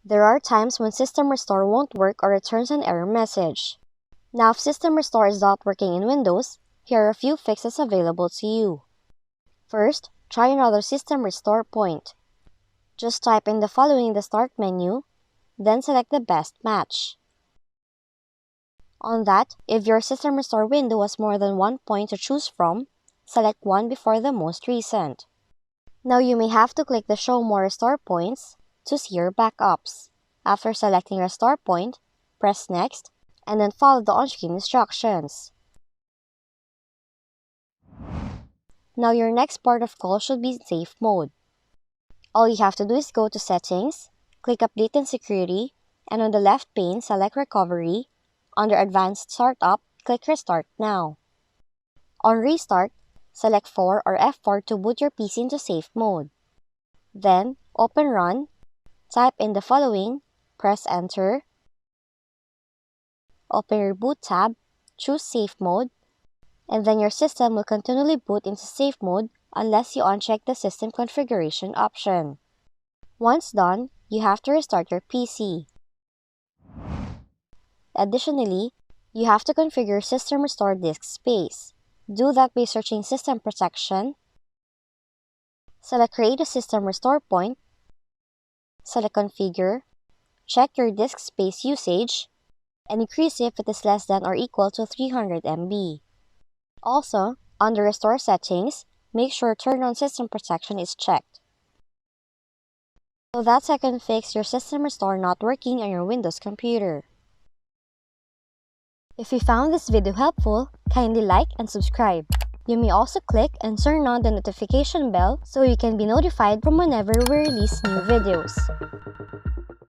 There are times when System Restore won't work or returns an error message. Now, if System Restore is not working in Windows, here are a few fixes available to you. First, try another System Restore point. Just type in the following in the Start menu, then select the best match. On that, if your System Restore window has more than one point to choose from, select one before the most recent. Now you may have to click the Show More Restore Points to see your backups. After selecting Restore Point, press Next, and then follow the on-screen instructions. Now your next port of call should be in safe mode. All you have to do is go to Settings, click Update and Security, and on the left pane, select Recovery. Under Advanced Startup, click Restart Now. On restart, select 4 or F4 to boot your PC into safe mode. Then, open Run, type in the following, press Enter, open your Boot tab, choose Safe Mode, and then your system will continually boot into safe mode unless you uncheck the System Configuration option. Once done, you have to restart your PC. Additionally, you have to configure System Restore disk space. Do that by searching System Protection, select Create a System Restore Point, select Configure, check your disk space usage, and increase if it is less than or equal to 300 MB. Also, under Restore Settings, make sure Turn on System Protection is checked. So that's how you can fix your System Restore not working on your Windows computer. If you found this video helpful, kindly like and subscribe. You may also click and turn on the notification bell so you can be notified from whenever we release new videos.